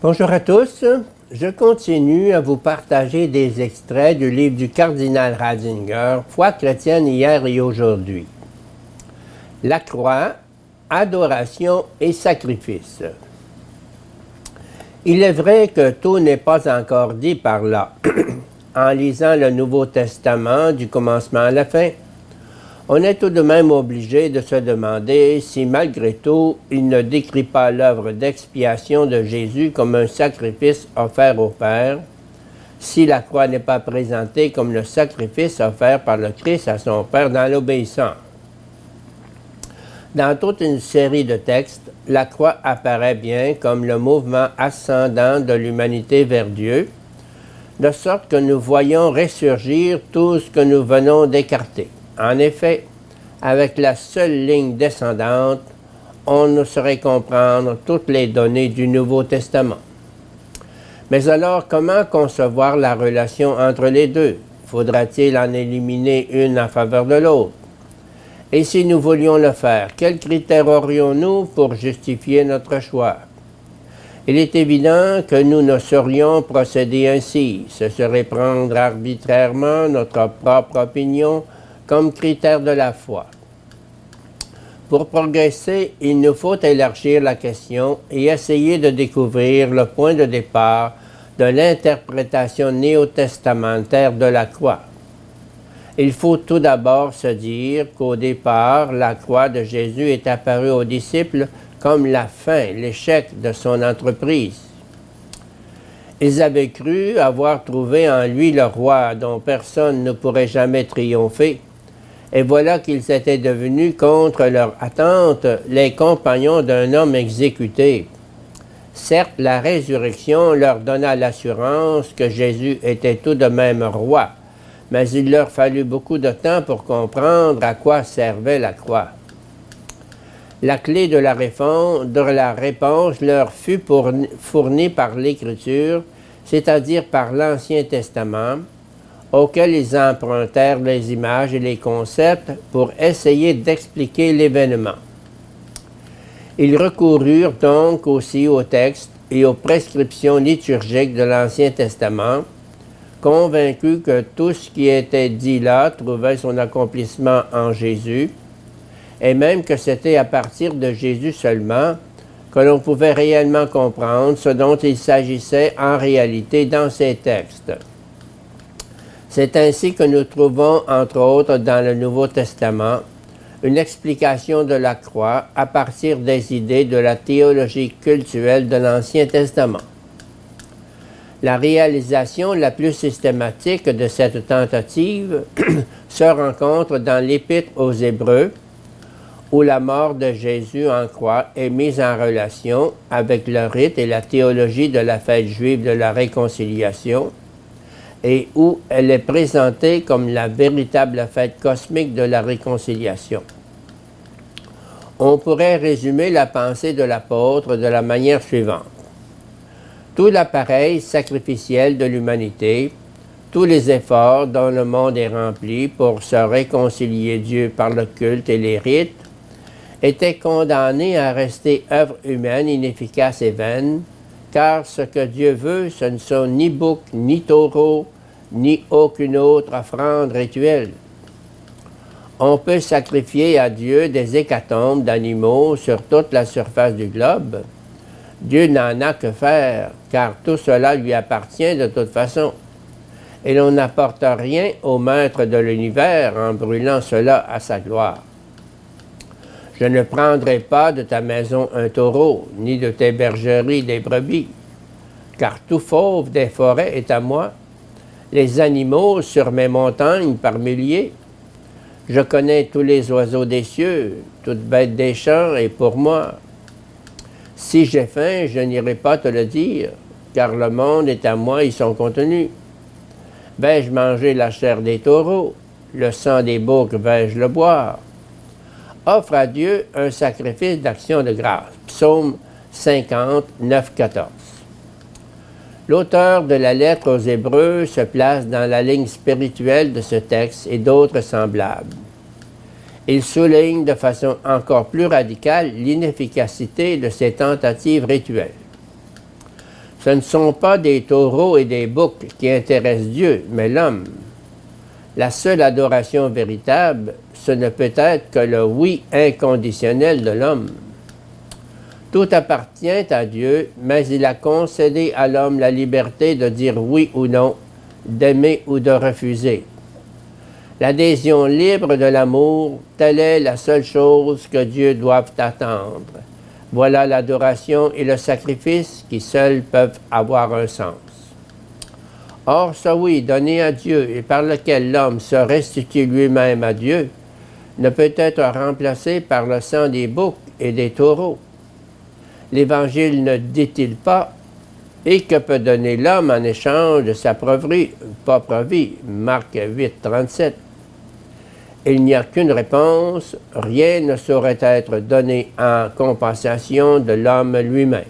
Bonjour à tous, je continue à vous partager des extraits du livre du cardinal Ratzinger, Foi chrétienne hier et aujourd'hui. La croix, adoration et sacrifice. Il est vrai que tout n'est pas encore dit par là. En lisant le Nouveau Testament du commencement à la fin, on est tout de même obligé de se demander si malgré tout, il ne décrit pas l'œuvre d'expiation de Jésus comme un sacrifice offert au Père, si la croix n'est pas présentée comme le sacrifice offert par le Christ à son Père dans l'obéissance. Dans toute une série de textes, la croix apparaît bien comme le mouvement ascendant de l'humanité vers Dieu, de sorte que nous voyons ressurgir tout ce que nous venons d'écarter. En effet, avec la seule ligne descendante, on ne saurait comprendre toutes les données du Nouveau Testament. Mais alors, comment concevoir la relation entre les deux? Faudra-t-il en éliminer une en faveur de l'autre? Et si nous voulions le faire, quels critères aurions-nous pour justifier notre choix? Il est évident que nous ne saurions procéder ainsi. Ce serait prendre arbitrairement notre propre opinion comme critère de la foi. Pour progresser, il nous faut élargir la question et essayer de découvrir le point de départ de l'interprétation néo-testamentaire de la croix. Il faut tout d'abord se dire qu'au départ, la croix de Jésus est apparue aux disciples comme la fin, l'échec de son entreprise. Ils avaient cru avoir trouvé en lui le roi dont personne ne pourrait jamais triompher, et voilà qu'ils étaient devenus, contre leur attente, les compagnons d'un homme exécuté. Certes, la résurrection leur donna l'assurance que Jésus était tout de même roi, mais il leur fallut beaucoup de temps pour comprendre à quoi servait la croix. La clé de la réponse leur fut fournie par l'Écriture, c'est-à-dire par l'Ancien Testament, auquel ils empruntèrent les images et les concepts pour essayer d'expliquer l'événement. Ils recoururent donc aussi aux textes et aux prescriptions liturgiques de l'Ancien Testament, convaincus que tout ce qui était dit là trouvait son accomplissement en Jésus, et même que c'était à partir de Jésus seulement que l'on pouvait réellement comprendre ce dont il s'agissait en réalité dans ces textes. C'est ainsi que nous trouvons, entre autres dans le Nouveau Testament, une explication de la croix à partir des idées de la théologie cultuelle de l'Ancien Testament. La réalisation la plus systématique de cette tentative se rencontre dans l'Épître aux Hébreux, où la mort de Jésus en croix est mise en relation avec le rite et la théologie de la fête juive de la réconciliation, et où elle est présentée comme la véritable fête cosmique de la réconciliation. On pourrait résumer la pensée de l'apôtre de la manière suivante. Tout l'appareil sacrificiel de l'humanité, tous les efforts dont le monde est rempli pour se réconcilier Dieu par le culte et les rites, étaient condamnés à rester œuvres humaines inefficaces et vaines, car ce que Dieu veut, ce ne sont ni boucs, ni taureaux, ni aucune autre offrande rituelle. On peut sacrifier à Dieu des hécatombes d'animaux sur toute la surface du globe. Dieu n'en a que faire, car tout cela lui appartient de toute façon. Et l'on n'apporte rien au maître de l'univers en brûlant cela à sa gloire. Je ne prendrai pas de ta maison un taureau, ni de tes bergeries des brebis, car tout fauve des forêts est à moi, les animaux sur mes montagnes par milliers. Je connais tous les oiseaux des cieux, toute bête des champs est pour moi. Si j'ai faim, je n'irai pas te le dire, car le monde est à moi et son contenu. Vais-je manger la chair des taureaux, le sang des boucs vais-je le boire? Offre à Dieu un sacrifice d'action de grâce. Psaume 50, 9, 14. L'auteur de la lettre aux Hébreux se place dans la ligne spirituelle de ce texte et d'autres semblables. Il souligne de façon encore plus radicale l'inefficacité de ces tentatives rituelles. Ce ne sont pas des taureaux et des boucs qui intéressent Dieu, mais l'homme. La seule adoration véritable, ce ne peut être que le oui inconditionnel de l'homme. Tout appartient à Dieu, mais il a concédé à l'homme la liberté de dire oui ou non, d'aimer ou de refuser. L'adhésion libre de l'amour, telle est la seule chose que Dieu doit attendre. Voilà l'adoration et le sacrifice qui seuls peuvent avoir un sens. Or, ce oui donné à Dieu et par lequel l'homme se restitue lui-même à Dieu ne peut être remplacé par le sang des boucs et des taureaux. L'Évangile ne dit-il pas « Et que peut donner l'homme en échange de sa propre vie » Marc 8, 37. Il n'y a qu'une réponse, rien ne saurait être donné en compensation de l'homme lui-même.